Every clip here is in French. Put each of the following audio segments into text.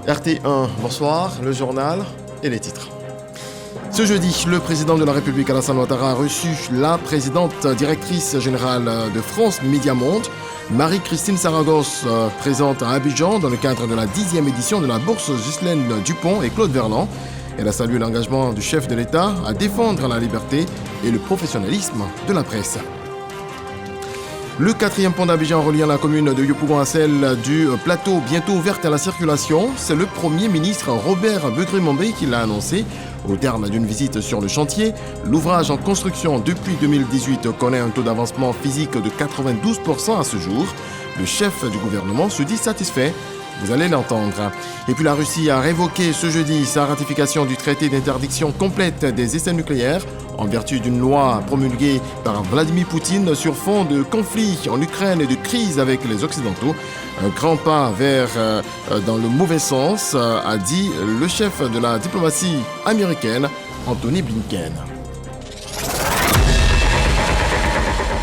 RT1, bonsoir, le journal et les titres. Ce jeudi, le président de la République Alassane Ouattara a reçu la présidente directrice générale de France Média Monde, Marie-Christine Saragosse, présente à Abidjan dans le cadre de la 10e édition de la bourse Ghislaine Dupont et Claude Verlan. Elle a salué l'engagement du chef de l'État à défendre la liberté et le professionnalisme de la presse. Le 4e pont d'Abidjan reliant la commune de Yopougon à celle du plateau, bientôt ouverte à la circulation, c'est le Premier ministre Robert Begré-Mombé qui l'a annoncé. Au terme d'une visite sur le chantier, l'ouvrage en construction depuis 2018 connaît un taux d'avancement physique de 92% à ce jour. Le chef du gouvernement se dit satisfait. Vous allez l'entendre. Et puis la Russie a révoqué ce jeudi sa ratification du traité d'interdiction complète des essais nucléaires en vertu d'une loi promulguée par Vladimir Poutine sur fond de conflit en Ukraine et de crise avec les Occidentaux. Un grand pas dans le mauvais sens, a dit le chef de la diplomatie américaine, Anthony Blinken.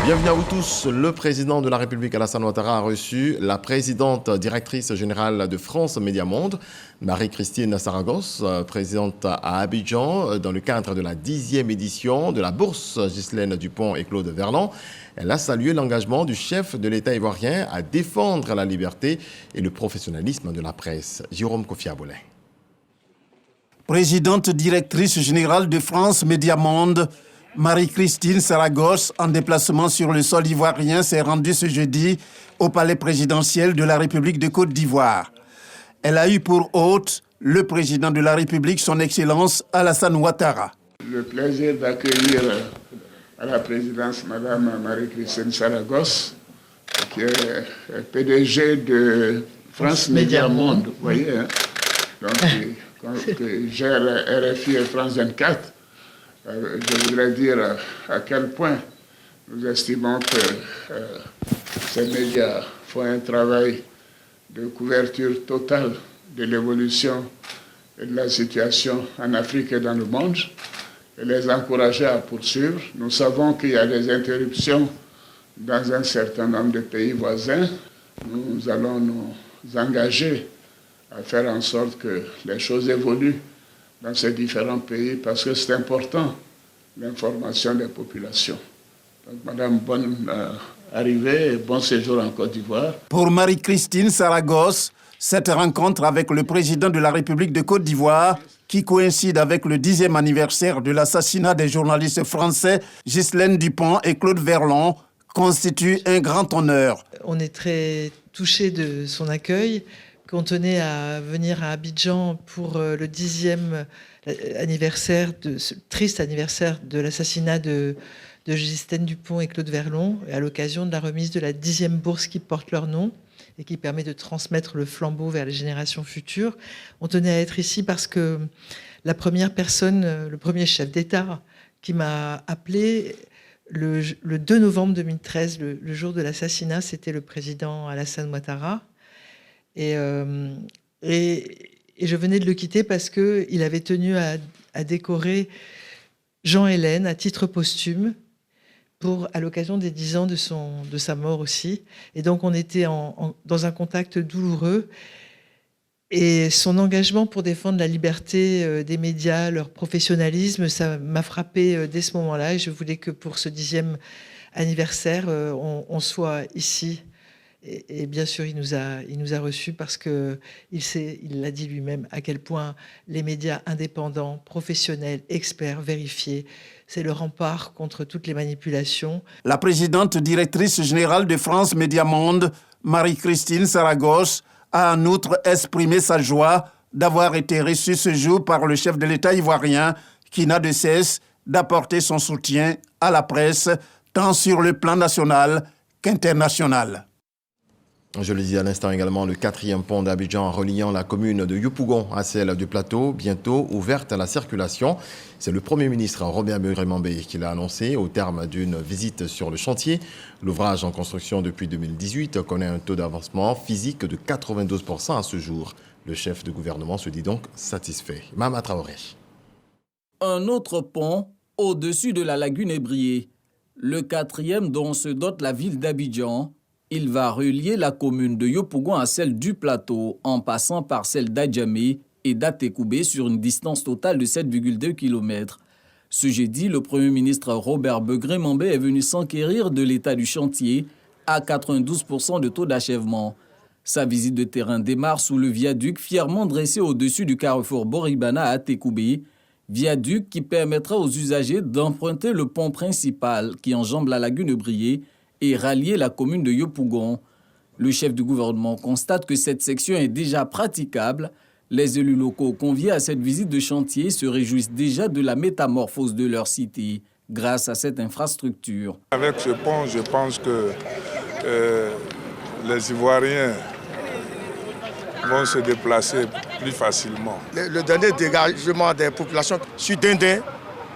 Bienvenue à vous tous. Le président de la République Alassane Ouattara a reçu la présidente directrice générale de France Média Monde, Marie-Christine Saragosse, présidente à Abidjan, dans le cadre de la 10e édition de la bourse Ghislaine Dupont et Claude Verlan. Elle a salué l'engagement du chef de l'État ivoirien à défendre la liberté et le professionnalisme de la presse. Jérôme Kofi Abolin. Présidente directrice générale de France Média Monde, Marie-Christine Saragosse, en déplacement sur le sol ivoirien, s'est rendue ce jeudi au palais présidentiel de la République de Côte d'Ivoire. Elle a eu pour hôte le président de la République, son Excellence Alassane Ouattara. Le plaisir d'accueillir à la présidence Madame Marie-Christine Saragosse, qui est PDG de France Média Monde, vous voyez, hein? Donc, qui gère RFI et France 24. Je voudrais dire à quel point nous estimons que ces médias font un travail de couverture totale de l'évolution et de la situation en Afrique et dans le monde, et les encourager à poursuivre. Nous savons qu'il y a des interruptions dans un certain nombre de pays voisins. Nous allons nous engager à faire en sorte que les choses évoluent dans ces différents pays, parce que c'est important, l'information des populations. Donc, Madame, bonne arrivée et bon séjour en Côte d'Ivoire. Pour Marie-Christine Saragosse, cette rencontre avec le président de la République de Côte d'Ivoire, qui coïncide avec le 10e anniversaire de l'assassinat des journalistes français Ghislaine Dupont et Claude Verlan, constitue un grand honneur. On est très touchés de son accueil, qu'on tenait à venir à Abidjan pour le 10e anniversaire, ce triste anniversaire de l'assassinat de Ghislaine Dupont et Claude Verlan, à l'occasion de la remise de la 10e bourse qui porte leur nom et qui permet de transmettre le flambeau vers les générations futures. On tenait à être ici parce que la première personne, le premier chef d'État qui m'a appelé le 2 novembre 2013, le jour de l'assassinat, c'était le président Alassane Ouattara. Et je venais de le quitter parce qu'il avait tenu à décorer Jean Hélène à titre posthume à l'occasion des 10 ans de sa mort aussi. Et donc on était dans un contact douloureux. Et son engagement pour défendre la liberté des médias, leur professionnalisme, ça m'a frappé dès ce moment-là. Et je voulais que pour ce 10e anniversaire, on soit ici. Et bien sûr, il nous a reçus parce qu'il l'a dit lui-même à quel point les médias indépendants, professionnels, experts, vérifiés, c'est le rempart contre toutes les manipulations. La présidente directrice générale de France Média Monde, Marie-Christine Saragosse, a en outre exprimé sa joie d'avoir été reçue ce jour par le chef de l'État ivoirien qui n'a de cesse d'apporter son soutien à la presse, tant sur le plan national qu'international. Je le disais à l'instant également, le 4e pont d'Abidjan reliant la commune de Yopougon à celle du plateau, bientôt ouverte à la circulation. C'est le Premier ministre Robert Begré-Mombé qui l'a annoncé au terme d'une visite sur le chantier. L'ouvrage en construction depuis 2018 connaît un taux d'avancement physique de 92% à ce jour. Le chef de gouvernement se dit donc satisfait. Mama Traoré. Un autre pont au-dessus de la lagune Ébrié, le 4e dont se dote la ville d'Abidjan, Il va relier la commune de Yopougon à celle du Plateau en passant par celle d'Adjamé et d'Atekoubé sur une distance totale de 7,2 km. Ce jeudi, le Premier ministre Robert Begré-Mambé est venu s'enquérir de l'état du chantier à 92% de taux d'achèvement. Sa visite de terrain démarre sous le viaduc fièrement dressé au-dessus du carrefour Boribana à Atekoubé, viaduc qui permettra aux usagers d'emprunter le pont principal qui enjambe la lagune Brié et rallier la commune de Yopougon. Le chef du gouvernement constate que cette section est déjà praticable. Les élus locaux conviés à cette visite de chantier se réjouissent déjà de la métamorphose de leur cité grâce à cette infrastructure. Avec ce pont, je pense que les Ivoiriens vont se déplacer plus facilement. Le dernier dégagement des populations sur Dindin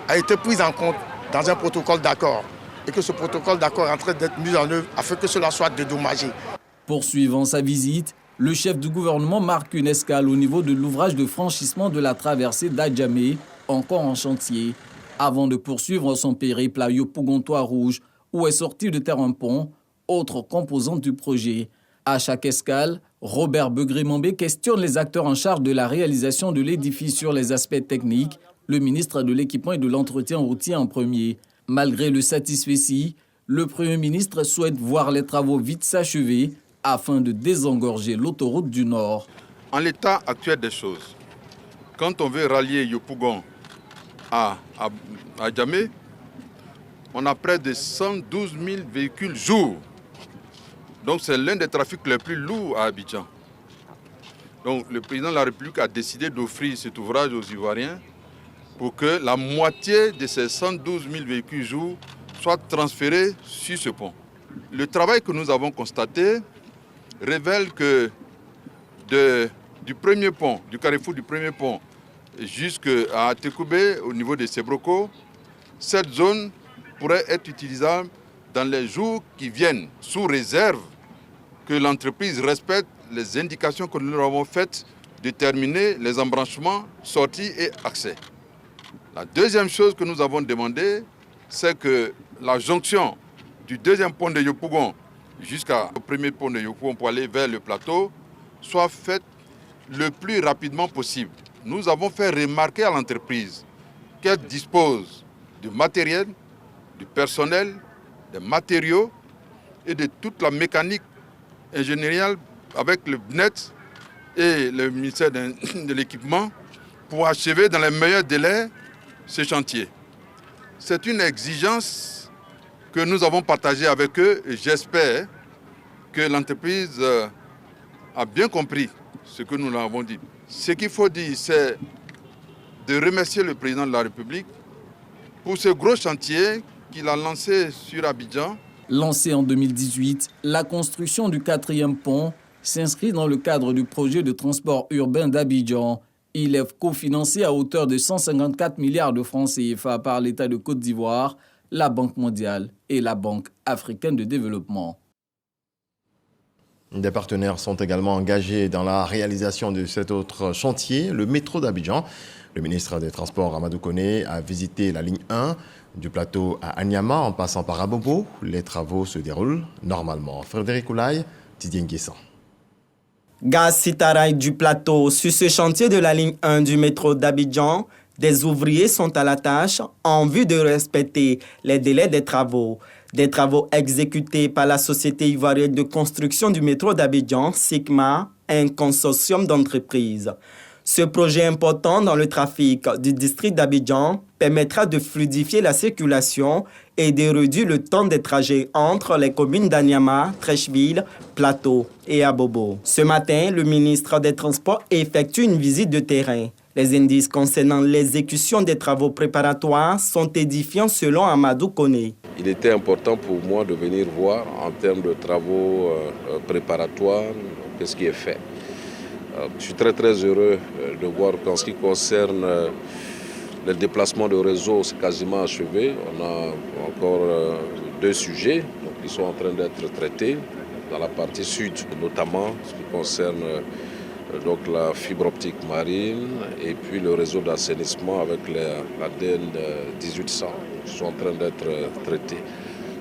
a été pris en compte dans un protocole d'accord et que ce protocole d'accord est en train d'être mis en œuvre afin que cela soit dédommagé. Poursuivant sa visite, le chef du gouvernement marque une escale au niveau de l'ouvrage de franchissement de la traversée d'Adjamé, encore en chantier, avant de poursuivre son périple à Yopougon-Toit-Rouge, où est sorti de terre un pont, autre composante du projet. À chaque escale, Robert Begré-Mambé questionne les acteurs en charge de la réalisation de l'édifice sur les aspects techniques, le ministre de l'Équipement et de l'Entretien routier en premier. Malgré le satisfecit, le Premier ministre souhaite voir les travaux vite s'achever afin de désengorger l'autoroute du Nord. En l'état actuel des choses, quand on veut rallier Yopougon à Adjamé, on a près de 112 000 véhicules jour. Donc c'est l'un des trafics les plus lourds à Abidjan. Donc le président de la République a décidé d'offrir cet ouvrage aux Ivoiriens pour que la moitié de ces 112 000 véhicules jour soient transférés sur ce pont. Le travail que nous avons constaté révèle que du premier pont, du carrefour du premier pont, jusqu'à Atekoubé, au niveau de Sebroko, cette zone pourrait être utilisable dans les jours qui viennent, sous réserve que l'entreprise respecte les indications que nous leur avons faites de terminer les embranchements, sorties et accès. La deuxième chose que nous avons demandé, c'est que la jonction du deuxième pont de Yopougon jusqu'au premier pont de Yopougon pour aller vers le plateau soit faite le plus rapidement possible. Nous avons fait remarquer à l'entreprise qu'elle dispose du matériel, du personnel, des matériaux et de toute la mécanique ingénieriale avec le BNET et le ministère de l'Équipement pour achever dans les meilleurs délais ce chantier. C'est une exigence que nous avons partagée avec eux et j'espère que l'entreprise a bien compris ce que nous leur avons dit. Ce qu'il faut dire, c'est de remercier le président de la République pour ce gros chantier qu'il a lancé sur Abidjan. Lancé en 2018, la construction du 4e pont s'inscrit dans le cadre du projet de transport urbain d'Abidjan. Il est cofinancé à hauteur de 154 milliards de francs CFA par l'État de Côte d'Ivoire, la Banque mondiale et la Banque africaine de développement. Des partenaires sont également engagés dans la réalisation de cet autre chantier, le métro d'Abidjan. Le ministre des Transports, Amadou Koné, a visité la ligne 1 du plateau à Anyama en passant par Abobo. Les travaux se déroulent normalement. Frédéric Oulaye, Didier Nguessan. Gaz Sitaraï du plateau. Sur ce chantier de la ligne 1 du métro d'Abidjan, des ouvriers sont à la tâche en vue de respecter les délais des travaux. Des travaux exécutés par la Société ivoirienne de construction du métro d'Abidjan, SICMA, un consortium d'entreprises. Ce projet important dans le trafic du district d'Abidjan permettra de fluidifier la circulation et de réduire le temps des trajets entre les communes d'Anyama, Trècheville, Plateau et Abobo. Ce matin, le ministre des Transports effectue une visite de terrain. Les indices concernant l'exécution des travaux préparatoires sont édifiants selon Amadou Koné. Il était important pour moi de venir voir en termes de travaux préparatoires qu'est-ce qui est fait. Je suis très heureux de voir qu'en ce qui concerne le déplacement de réseau, c'est quasiment achevé. On a encore 2 sujets qui sont en train d'être traités dans la partie sud, notamment ce qui concerne donc la fibre optique marine et puis le réseau d'assainissement avec l'ADN 1800 qui sont en train d'être traités.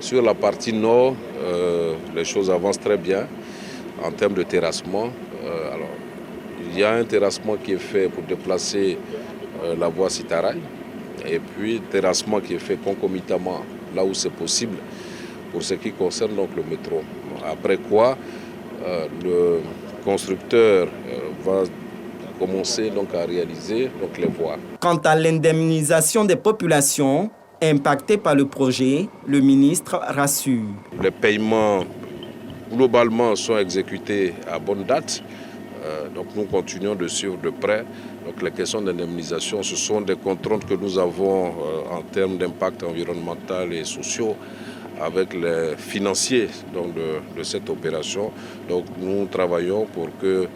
Sur la partie nord, les choses avancent très bien en termes de terrassement. Alors, il y a un terrassement qui est fait pour déplacer la voie Sitaraï et puis terrassement qui est fait concomitamment là où c'est possible pour ce qui concerne donc le métro. Après quoi, le constructeur va commencer donc à réaliser donc les voies. Quant à l'indemnisation des populations impactées par le projet, le ministre rassure. Les paiements globalement sont exécutés à bonne date. Donc nous continuons de suivre de près. Donc les questions d'indemnisation, ce sont des contraintes que nous avons en termes d'impact environnemental et sociaux avec les financiers donc, de cette opération. Donc nous travaillons pour que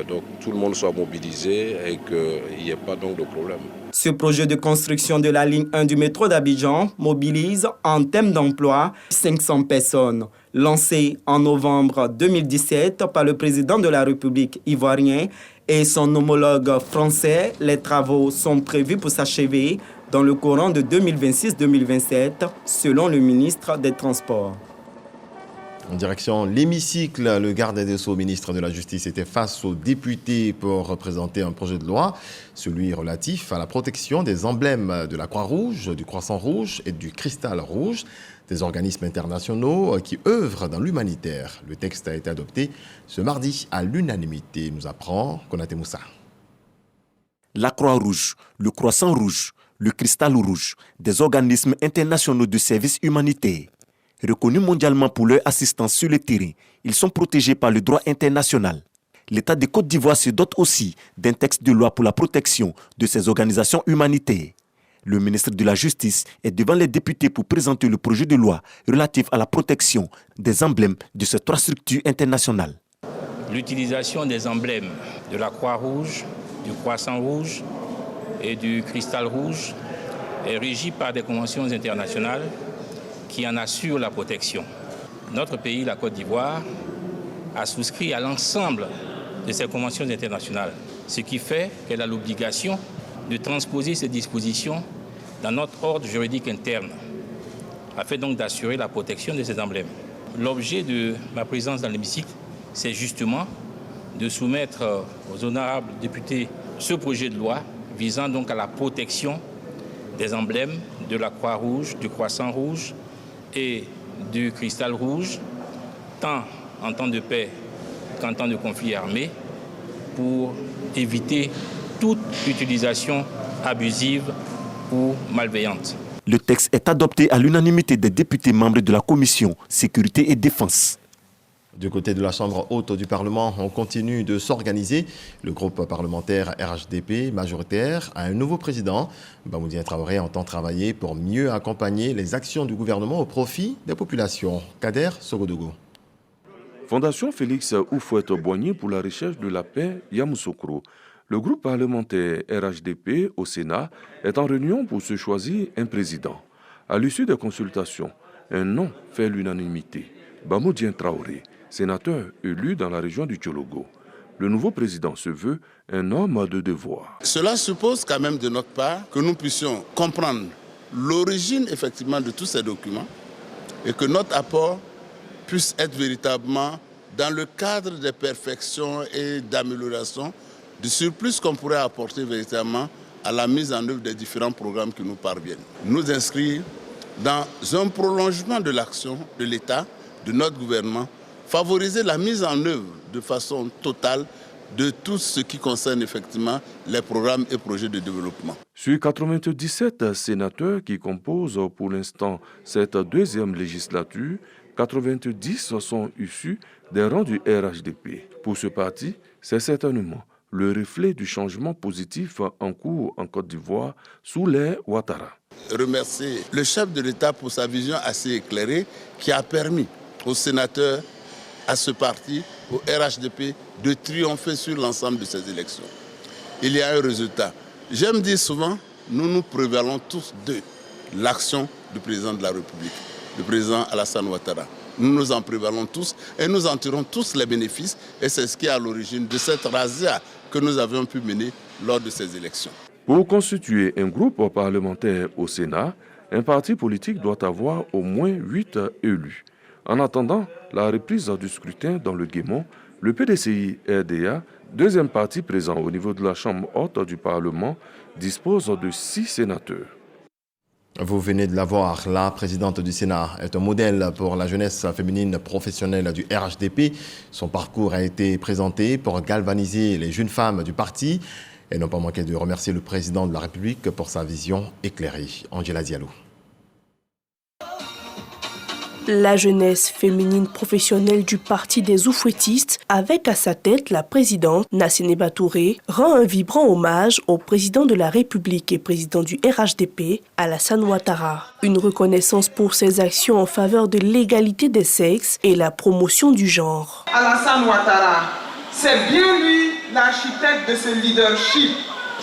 donc, tout le monde soit mobilisé et qu'il n'y ait pas donc, de problème. Ce projet de construction de la ligne 1 du métro d'Abidjan mobilise en termes d'emploi 500 personnes. Lancé en novembre 2017 par le président de la République ivoirien et son homologue français, les travaux sont prévus pour s'achever dans le courant de 2026-2027, selon le ministre des Transports. En direction l'hémicycle, le garde des Sceaux, ministre de la Justice, était face aux députés pour présenter un projet de loi, celui relatif à la protection des emblèmes de la Croix-Rouge, du Croissant Rouge et du Cristal Rouge, des organismes internationaux qui œuvrent dans l'humanitaire. Le texte a été adopté ce mardi à l'unanimité, nous apprend Konaté Moussa. La Croix-Rouge, le Croissant Rouge, le Cristal Rouge, des organismes internationaux de services humanitaires. Reconnus mondialement pour leur assistance sur le terrain, ils sont protégés par le droit international. L'État de Côte d'Ivoire se dote aussi d'un texte de loi pour la protection de ces organisations humanitaires. Le ministre de la Justice est devant les députés pour présenter le projet de loi relatif à la protection des emblèmes de ces trois structures internationales. L'utilisation des emblèmes de la Croix-Rouge, du Croissant Rouge et du Cristal Rouge est régie par des conventions internationales qui en assurent la protection. Notre pays, la Côte d'Ivoire, a souscrit à l'ensemble de ces conventions internationales, ce qui fait qu'elle a l'obligation de transposer ces dispositions dans notre ordre juridique interne, afin donc d'assurer la protection de ces emblèmes. L'objet de ma présence dans l'hémicycle, c'est justement de soumettre aux honorables députés ce projet de loi visant donc à la protection des emblèmes de la Croix-Rouge, du Croissant Rouge et du Cristal Rouge, tant en temps de paix qu'en temps de conflit armé, pour éviter toute utilisation abusive ou malveillante. Le texte est adopté à l'unanimité des députés membres de la Commission Sécurité et Défense. Du côté de la Chambre haute du Parlement, on continue de s'organiser. Le groupe parlementaire RHDP majoritaire a un nouveau président. Bamoudien Traoré entend travailler pour mieux accompagner les actions du gouvernement au profit des populations. Kader Sogodogo. Fondation Félix Houphouët-Boigny pour la recherche de la paix, Yamoussoukro. Le groupe parlementaire RHDP au Sénat est en réunion pour se choisir un président. À l'issue des consultations, un nom fait l'unanimité. Bamoudien Traoré, sénateur élu dans la région du Tchologo. Le nouveau président se veut un homme de devoir. Cela suppose quand même de notre part que nous puissions comprendre l'origine effectivement de tous ces documents et que notre apport puisse être véritablement dans le cadre des perfections et d'amélioration du surplus qu'on pourrait apporter véritablement à la mise en œuvre des différents programmes qui nous parviennent. Nous inscrire dans un prolongement de l'action de l'État, de notre gouvernement, favoriser la mise en œuvre de façon totale de tout ce qui concerne effectivement les programmes et projets de développement. Sur 97 sénateurs qui composent pour l'instant cette deuxième législature, 90 sont issus des rangs du RHDP. Pour ce parti, c'est certainement le reflet du changement positif en cours en Côte d'Ivoire sous l'ère Ouattara. Remercier le chef de l'État pour sa vision assez éclairée qui a permis aux sénateurs, à ce parti, au RHDP, de triompher sur l'ensemble de ces élections. Il y a un résultat. J'aime dire souvent, nous prévalons tous de l'action du président de la République, le président Alassane Ouattara. Nous nous en prévalons tous et nous en tirons tous les bénéfices et c'est ce qui est à l'origine de cette razzia que nous avions pu mener lors de ces élections. Pour constituer un groupe parlementaire au Sénat, un parti politique doit avoir au moins 8 élus. En attendant la reprise du scrutin dans le Guémont, le PDCI-RDA, deuxième parti présent au niveau de la Chambre haute du Parlement, dispose de 6 sénateurs. Vous venez de la voir, la présidente du Sénat est un modèle pour la jeunesse féminine professionnelle du RHDP. Son parcours a été présenté pour galvaniser les jeunes femmes du parti et n'ont pas manqué de remercier le président de la République pour sa vision éclairée. Angela Diallo. La jeunesse féminine professionnelle du parti des oufouettistes, avec à sa tête la présidente Nassénéba Touré, rend un vibrant hommage au président de la République et président du RHDP, Alassane Ouattara. Une reconnaissance pour ses actions en faveur de l'égalité des sexes et la promotion du genre. Alassane Ouattara, c'est bien lui l'architecte de ce leadership.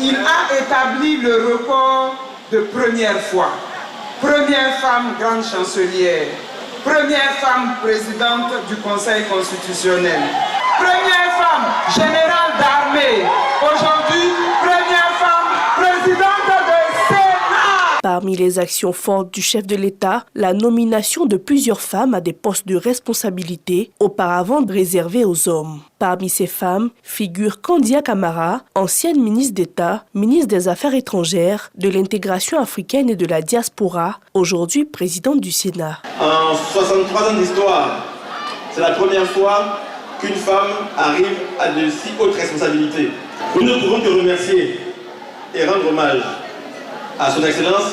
Il a établi le record de première fois. Première femme grande chancelière. Première femme présidente du Conseil constitutionnel. Première femme générale d'armée. Aujourd'hui, première femme présidente de Sénat. Parmi les actions fortes du chef de l'État, la nomination de plusieurs femmes à des postes de responsabilité auparavant réservés aux hommes. Parmi ces femmes figure Kandia Camara, ancienne ministre d'État, ministre des Affaires étrangères, de l'intégration africaine et de la diaspora, aujourd'hui présidente du Sénat. En 63 ans d'histoire, c'est la première fois qu'une femme arrive à de si hautes responsabilités. Nous ne pouvons que remercier et rendre hommage à son Excellence,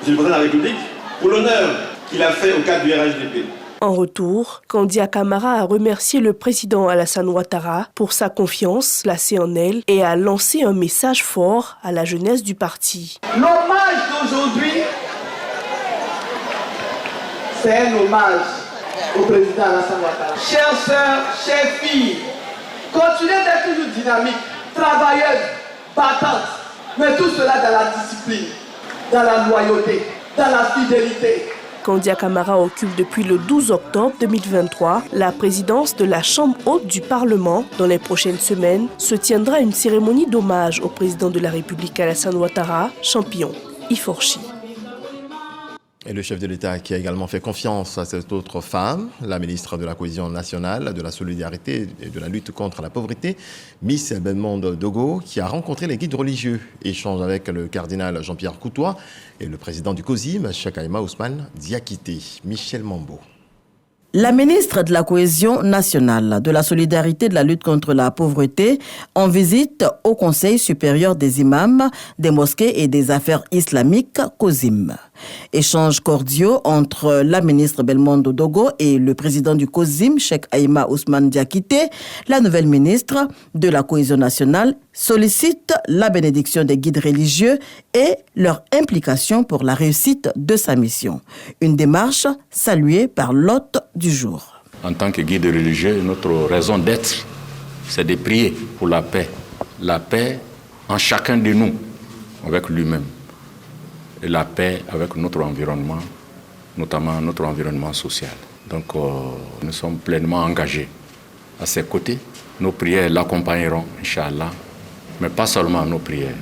M. le Président de la République, pour l'honneur qu'il a fait au cadre du RHDP. En retour, Kandia Camara a remercié le président Alassane Ouattara pour sa confiance placée en elle et a lancé un message fort à la jeunesse du parti. L'hommage d'aujourd'hui, c'est un hommage au président Alassane Ouattara. Chères sœurs, chères filles, continuez d'être toujours dynamiques, travailleuses, battantes, mais tout cela dans la discipline, dans la loyauté, dans la fidélité. Kandia Camara occupe depuis le 12 octobre 2023 la présidence de la Chambre haute du Parlement. Dans les prochaines semaines, se tiendra une cérémonie d'hommage au président de la République Alassane Ouattara, champion Iforchi. Et le chef de l'État qui a également fait confiance à cette autre femme, la ministre de la Cohésion nationale, de la solidarité et de la lutte contre la pauvreté, Miss Belmondo Dogo, qui a rencontré les guides religieux. Échange avec le cardinal Jean-Pierre Coutois et le président du COSIM, Cheikh Aïma Ousmane Diakité. Michel Mambo. La ministre de la Cohésion nationale, de la solidarité et de la lutte contre la pauvreté en visite au Conseil supérieur des imams, des mosquées et des affaires islamiques, COSIM. Échanges cordiaux entre la ministre Belmondo Dogo et le président du COSIM, Cheikh Aïma Ousmane Diakité. La nouvelle ministre de la Cohésion nationale sollicite la bénédiction des guides religieux et leur implication pour la réussite de sa mission. Une démarche saluée par l'hôte du jour. En tant que guide religieux, notre raison d'être, c'est de prier pour la paix. La paix en chacun de nous, avec lui-même. Et la paix avec notre environnement, notamment notre environnement social. Donc nous sommes pleinement engagés à ses côtés. Nos prières l'accompagneront, Inch'Allah, mais pas seulement nos prières.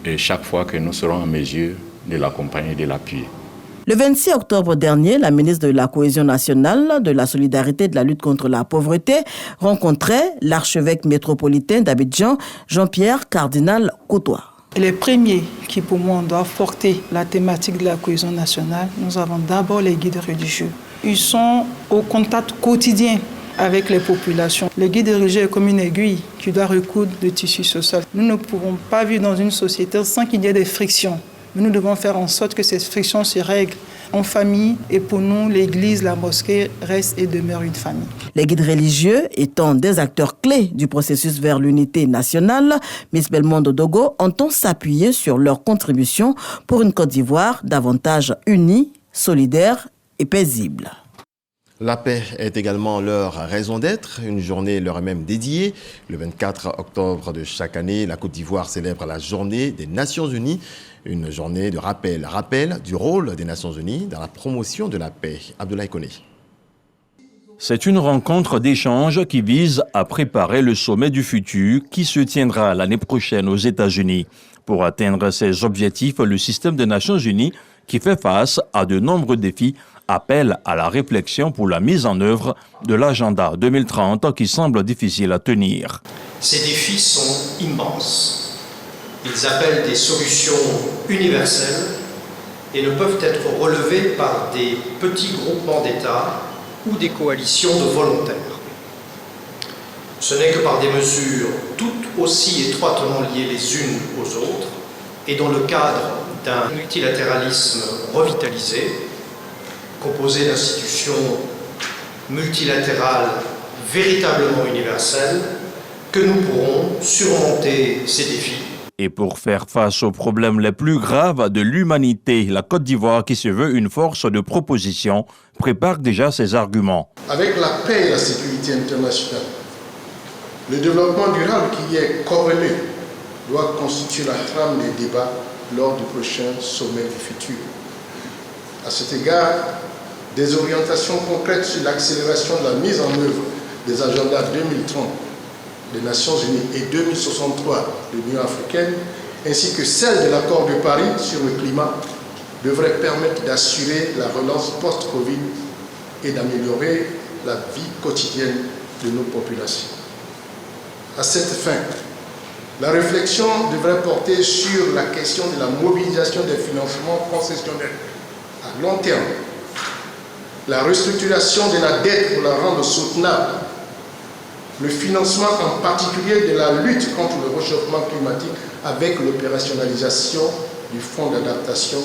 Et chaque fois que nous serons en mesure de l'accompagner, de l'appuyer. Le 26 octobre dernier, la ministre de la Cohésion nationale, de la solidarité et de la lutte contre la pauvreté rencontrait l'archevêque métropolitain d'Abidjan, Jean-Pierre Cardinal Coutois. Les premiers qui, pour moi, doivent porter la thématique de la cohésion nationale, nous avons d'abord les guides religieux. Ils sont au contact quotidien avec les populations. Le guide religieux est comme une aiguille qui doit recoudre le tissu social. Nous ne pouvons pas vivre dans une société sans qu'il y ait des frictions. Mais nous devons faire en sorte que ces frictions se règlent en famille. Et pour nous, l'église, la mosquée reste et demeure une famille. Les guides religieux étant des acteurs clés du processus vers l'unité nationale, Miss Belmondo Dogo entend s'appuyer sur leur contribution pour une Côte d'Ivoire davantage unie, solidaire et paisible. La paix est également leur raison d'être. Une journée leur est même dédiée. Le 24 octobre de chaque année, la Côte d'Ivoire célèbre la journée des Nations Unies. Une journée de rappel du rôle des Nations Unies dans la promotion de la paix. Abdoulaye Koné. C'est une rencontre d'échange qui vise à préparer le sommet du futur qui se tiendra l'année prochaine aux États-Unis. Pour atteindre ces objectifs, le système des Nations Unies, qui fait face à de nombreux défis, appelle à la réflexion pour la mise en œuvre de l'agenda 2030 qui semble difficile à tenir. Ces défis sont immenses. Ils appellent des solutions universelles et ne peuvent être relevés par des petits groupements d'États ou des coalitions de volontaires. Ce n'est que par des mesures toutes aussi étroitement liées les unes aux autres et dans le cadre d'un multilatéralisme revitalisé, composé d'institutions multilatérales véritablement universelles, que nous pourrons surmonter ces défis. Et pour faire face aux problèmes les plus graves de l'humanité, la Côte d'Ivoire, qui se veut une force de proposition, prépare déjà ses arguments. Avec la paix et la sécurité internationale, le développement durable qui y est corrélé doit constituer la trame des débats lors du prochain sommet du futur. À cet égard, des orientations concrètes sur l'accélération de la mise en œuvre des agendas 2030 des Nations Unies et 2063 de l'Union africaine, ainsi que celle de l'accord de Paris sur le climat, devraient permettre d'assurer la relance post-Covid et d'améliorer la vie quotidienne de nos populations. À cette fin, la réflexion devrait porter sur la question de la mobilisation des financements concessionnels à long terme, la restructuration de la dette pour la rendre soutenable, le financement en particulier de la lutte contre le réchauffement climatique avec l'opérationnalisation du fonds d'adaptation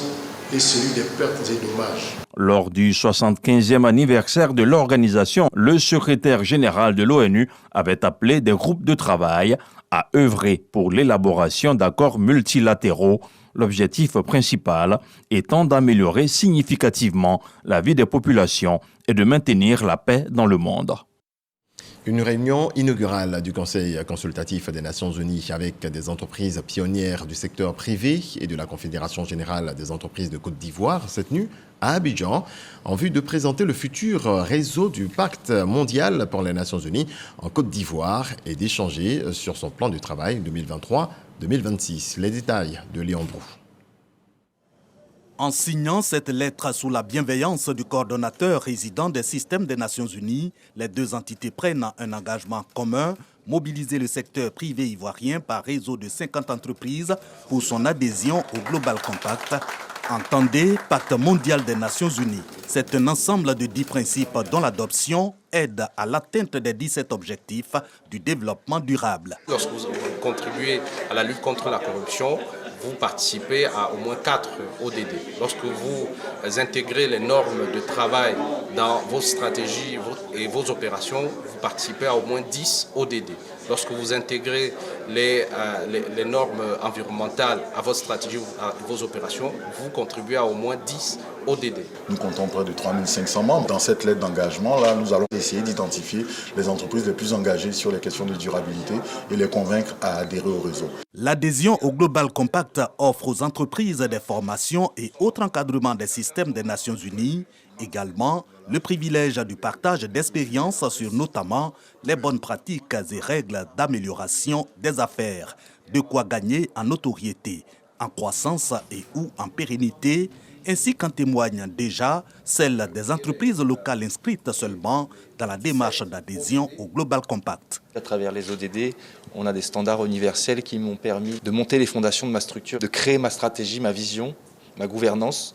et celui des pertes et dommages. Lors du 75e anniversaire de l'organisation, le secrétaire général de l'ONU avait appelé des groupes de travail à œuvrer pour l'élaboration d'accords multilatéraux, l'objectif principal étant d'améliorer significativement la vie des populations et de maintenir la paix dans le monde. Une réunion inaugurale du Conseil consultatif des Nations Unies avec des entreprises pionnières du secteur privé et de la Confédération générale des entreprises de Côte d'Ivoire s'est tenue à Abidjan en vue de présenter le futur réseau du Pacte mondial pour les Nations Unies en Côte d'Ivoire et d'échanger sur son plan de travail 2023-2026. Les détails de Léon Brou. En signant cette lettre sous la bienveillance du coordonnateur résident des systèmes des Nations Unies, les deux entités prennent un engagement commun, mobiliser le secteur privé ivoirien par réseau de 50 entreprises pour son adhésion au Global Compact. Entendez, Pacte mondial des Nations Unies. C'est un ensemble de 10 principes dont l'adoption aide à l'atteinte des 17 objectifs du développement durable. Lorsque vous contribuez à la lutte contre la corruption, vous participez à au moins 4 ODD. Lorsque vous intégrez les normes de travail dans vos stratégies et vos opérations, vous participez à au moins 10 ODD. Lorsque vous intégrez les normes environnementales à votre stratégie, à vos opérations, vous contribuez à au moins 10 ODD. Nous comptons près de 3500 membres. Dans cette lettre d'engagement, là, nous allons essayer d'identifier les entreprises les plus engagées sur les questions de durabilité et les convaincre à adhérer au réseau. L'adhésion au Global Compact offre aux entreprises des formations et autres encadrements des systèmes des Nations Unies, également le privilège du partage d'expériences sur notamment les bonnes pratiques et règles d'amélioration des affaires, de quoi gagner en notoriété, en croissance et ou en pérennité, ainsi qu'en témoignent déjà celles des entreprises locales inscrites seulement dans la démarche d'adhésion au Global Compact. À travers les ODD, on a des standards universels qui m'ont permis de monter les fondations de ma structure, de créer ma stratégie, ma vision, ma gouvernance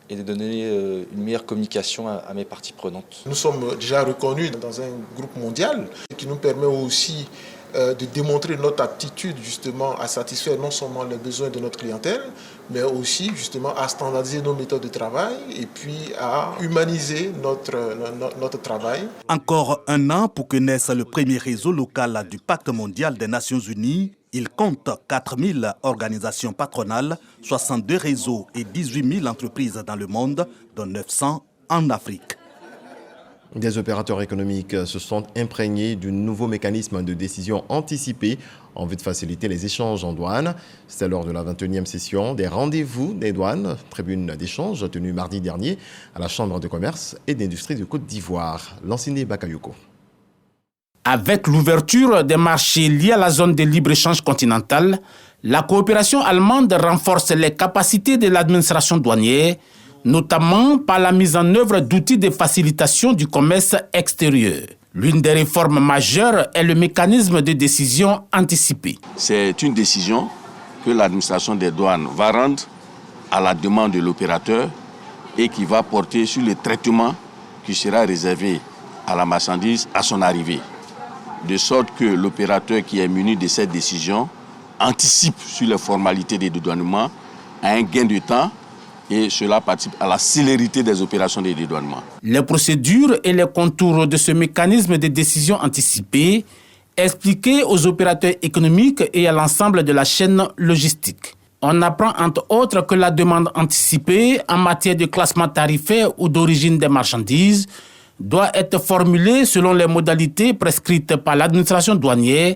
et de donner une meilleure communication à mes parties prenantes. Nous sommes déjà reconnus dans un groupe mondial qui nous permet aussi de démontrer notre aptitude justement à satisfaire non seulement les besoins de notre clientèle, mais aussi justement à standardiser nos méthodes de travail et puis à humaniser notre travail. Encore un an pour que naisse le premier réseau local du Pacte mondial des Nations Unies. Il compte 4000 organisations patronales, 62 réseaux et 18 000 entreprises dans le monde, dont 900 en Afrique. Des opérateurs économiques se sont imprégnés d'un nouveau mécanisme de décision anticipée en vue de faciliter les échanges en douane. C'est lors de la 21e session des rendez-vous des douanes, tribune d'échange tenue mardi dernier à la Chambre de commerce et d'industrie de Côte d'Ivoire. Lansine Bakayoko. Avec l'ouverture des marchés liés à la zone de libre-échange continentale, La coopération allemande renforce les capacités de l'administration douanière, notamment par la mise en œuvre d'outils de facilitation du commerce extérieur. L'une des réformes majeures est le mécanisme de décision anticipée. C'est une décision que l'administration des douanes va rendre à la demande de l'opérateur et qui va porter sur le traitement qui sera réservé à la marchandise à son arrivée. De sorte que l'opérateur qui est muni de cette décision anticipe sur les formalités de dédouanement à un gain de temps et cela participe à la célérité des opérations de dédouanement. Les procédures et les contours de ce mécanisme de décision anticipée expliqués aux opérateurs économiques et à l'ensemble de la chaîne logistique. On apprend entre autres que la demande anticipée en matière de classement tarifaire ou d'origine des marchandises doit être formulée selon les modalités prescrites par l'administration douanière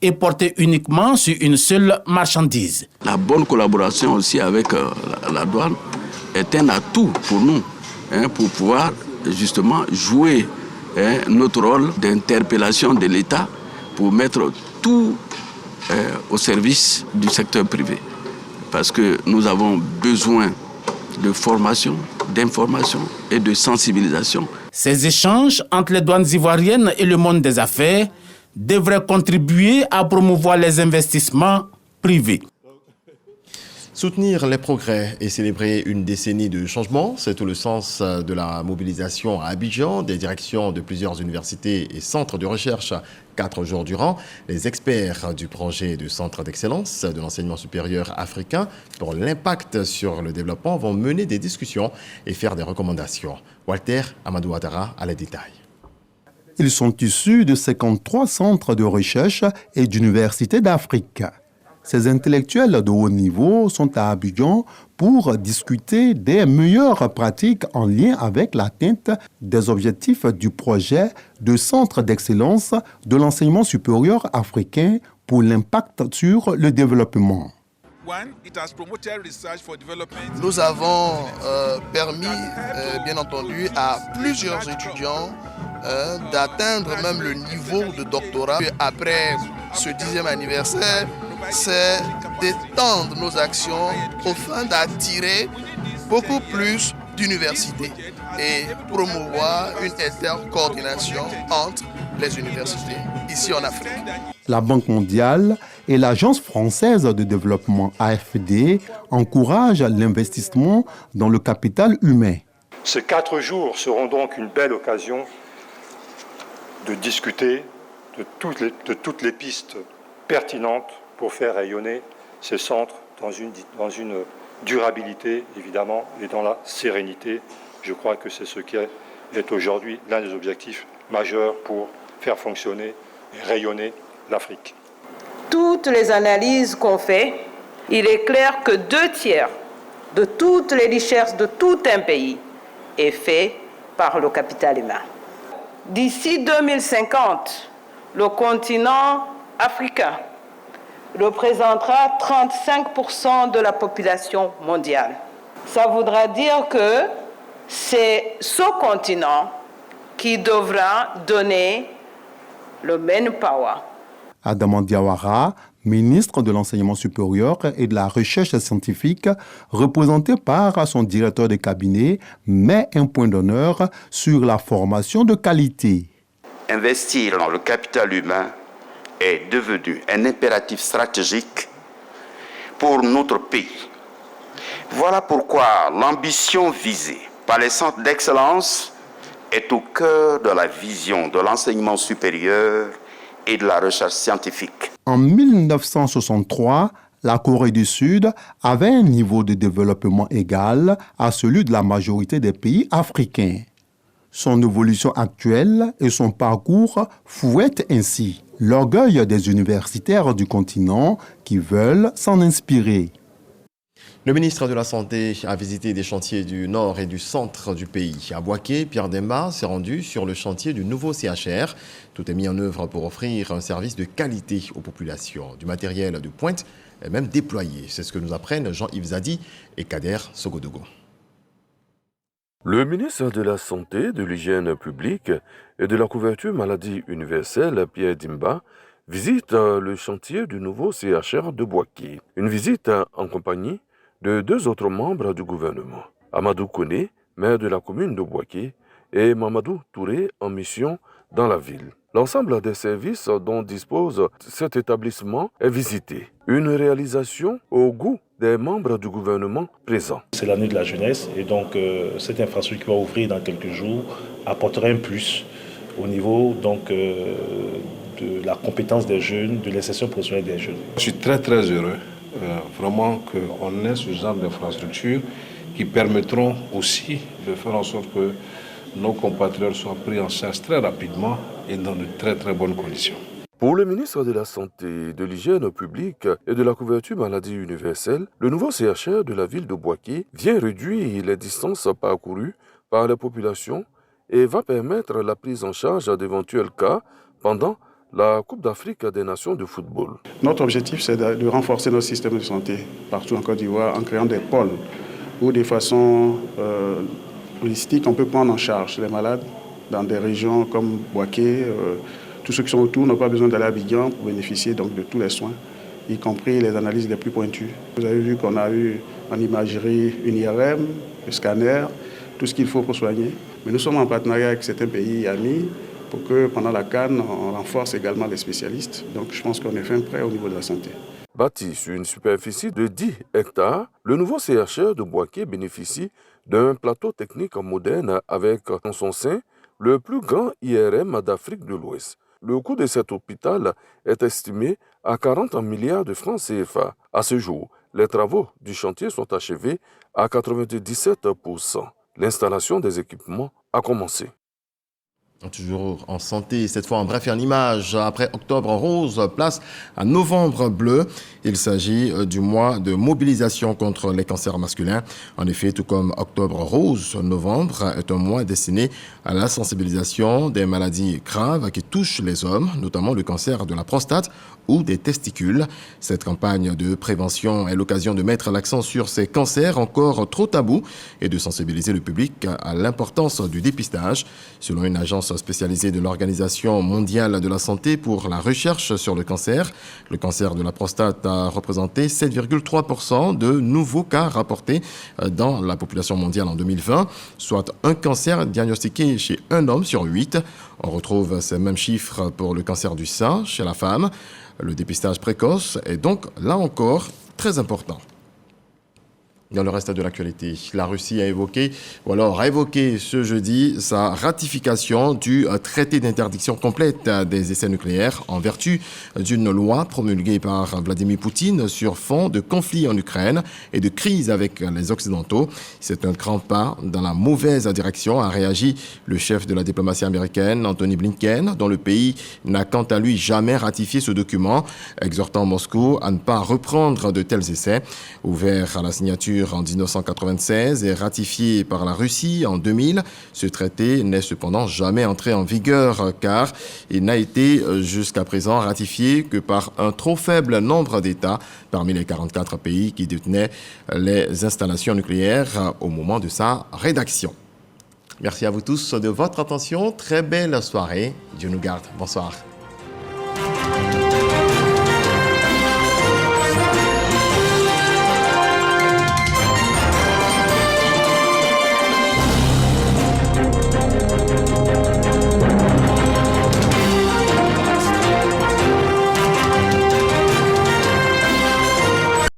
et porter uniquement sur une seule marchandise. La bonne collaboration aussi avec la douane est un atout pour nous, pour pouvoir justement jouer notre rôle d'interpellation de l'État pour mettre tout au service du secteur privé. Parce que nous avons besoin de formation, d'information et de sensibilisation. Ces échanges entre les douanes ivoiriennes et le monde des affaires devrait contribuer à promouvoir les investissements privés. Soutenir les progrès et célébrer une décennie de changement, c'est tout le sens de la mobilisation à Abidjan des directions de plusieurs universités et centres de recherche 4 jours durant. Les experts du projet de centre d'excellence de l'enseignement supérieur africain pour l'impact sur le développement vont mener des discussions et faire des recommandations. Walter Amadou Ouattara a les détails. Ils sont issus de 53 centres de recherche et d'universités d'Afrique. Ces intellectuels de haut niveau sont à Abidjan pour discuter des meilleures pratiques en lien avec l'atteinte des objectifs du projet de centre d'excellence de l'enseignement supérieur africain pour l'impact sur le développement. Nous avons permis, bien entendu, à plusieurs étudiants d'atteindre même le niveau de doctorat. Après ce 10e anniversaire, c'est d'étendre nos actions au fin d'attirer beaucoup plus d'universités et promouvoir une intercoordination entre les universités ici en Afrique. La Banque mondiale et l'Agence française de développement AFD encouragent l'investissement dans le capital humain. Ces 4 jours seront donc une belle occasion de discuter de toutes les pistes pertinentes pour faire rayonner ces centres dans une durabilité, évidemment, et dans la sérénité. Je crois que c'est ce qui est aujourd'hui l'un des objectifs majeurs pour faire fonctionner et rayonner l'Afrique. Toutes les analyses qu'on fait, il est clair que 2/3 de toutes les richesses de tout un pays est fait par le capital humain. D'ici 2050, le continent africain représentera 35% de la population mondiale. Ça voudra dire que c'est ce continent qui devra donner le manpower. Adama Diawara, ministre de l'Enseignement supérieur et de la Recherche scientifique, représenté par son directeur de cabinet, met un point d'honneur sur la formation de qualité. Investir dans le capital humain est devenu un impératif stratégique pour notre pays. Voilà pourquoi l'ambition visée par les centres d'excellence est au cœur de la vision de l'enseignement supérieur et de la recherche scientifique. En 1963, la Corée du Sud avait un niveau de développement égal à celui de la majorité des pays africains. Son évolution actuelle et son parcours fouettent ainsi l'orgueil des universitaires du continent qui veulent s'en inspirer. Le ministre de la Santé a visité des chantiers du nord et du centre du pays. À Bouaké, Pierre Demba s'est rendu sur le chantier du nouveau CHR. Tout est mis en œuvre pour offrir un service de qualité aux populations. Du matériel de pointe est même déployé. C'est ce que nous apprennent Jean-Yves Zadi et Kader Sogodogo. Le ministre de la Santé, de l'Hygiène publique et de la couverture maladie universelle, Pierre Demba, visite le chantier du nouveau CHR de Bouaké. Une visite en compagnie de 2 autres membres du gouvernement. Amadou Koné, maire de la commune de Bouaké, et Mamadou Touré en mission dans la ville. L'ensemble des services dont dispose cet établissement est visité. Une réalisation au goût des membres du gouvernement présents. C'est l'année de la jeunesse et donc cette infrastructure qui va ouvrir dans quelques jours apportera un plus au niveau de la compétence des jeunes, de l'insertion professionnelle des jeunes. Je suis très heureux vraiment qu'on ait ce genre d'infrastructures qui permettront aussi de faire en sorte que nos compatriotes soient pris en charge très rapidement et dans de très bonnes conditions. Pour le ministre de la Santé, de l'Hygiène publique et de la couverture maladie universelle, le nouveau CHR de la ville de Bouaké vient réduire les distances parcourues par la population et va permettre la prise en charge d'éventuels cas pendant la Coupe d'Afrique des Nations de football. Notre objectif, c'est de renforcer notre système de santé partout en Côte d'Ivoire en créant des pôles où de façon logistique, on peut prendre en charge les malades dans des régions comme Bouaké. Tous ceux qui sont autour n'ont pas besoin d'aller à Abidjan pour bénéficier donc de tous les soins, y compris les analyses les plus pointues. Vous avez vu qu'on a eu en imagerie une IRM, le scanner, tout ce qu'il faut pour soigner. Mais nous sommes en partenariat avec certains pays amis pour que pendant la CAN, on renforce également les spécialistes. Donc je pense qu'on est fin prêt au niveau de la santé. Bâti sur une superficie de 10 hectares, le nouveau CHR de Bouaké bénéficie d'un plateau technique moderne avec en son sein le plus grand IRM d'Afrique de l'Ouest. Le coût de cet hôpital est estimé à 40 milliards de francs CFA. À ce jour, les travaux du chantier sont achevés à 97%. L'installation des équipements a commencé. Toujours en santé, cette fois en bref et en image. Après Octobre rose, place à Novembre bleu. Il s'agit du mois de mobilisation contre les cancers masculins. En effet, tout comme Octobre rose, Novembre est un mois destiné à la sensibilisation des maladies graves qui touchent les hommes, notamment le cancer de la prostate ou des testicules. Cette campagne de prévention est l'occasion de mettre l'accent sur ces cancers encore trop tabous et de sensibiliser le public à l'importance du dépistage. Selon une agence spécialisée de l'Organisation mondiale de la santé pour la recherche sur le cancer de la prostate a représenté 7,3% de nouveaux cas rapportés dans la population mondiale en 2020, soit un cancer diagnostiqué chez un homme sur 8. On retrouve ces mêmes chiffres pour le cancer du sein chez la femme. Le dépistage précoce est donc, là encore, très important. Dans le reste de l'actualité, la Russie a évoqué ce jeudi sa ratification du traité d'interdiction complète des essais nucléaires en vertu d'une loi promulguée par Vladimir Poutine sur fond de conflit en Ukraine et de crise avec les Occidentaux. C'est un grand pas dans la mauvaise direction, a réagi le chef de la diplomatie américaine, Anthony Blinken, dont le pays n'a quant à lui jamais ratifié ce document, exhortant Moscou à ne pas reprendre de tels essais. Ouvert à la signature en 1996 et ratifié par la Russie en 2000. Ce traité n'est cependant jamais entré en vigueur car il n'a été jusqu'à présent ratifié que par un trop faible nombre d'États parmi les 44 pays qui détenaient les installations nucléaires au moment de sa rédaction. Merci à vous tous de votre attention. Très belle soirée. Dieu nous garde. Bonsoir.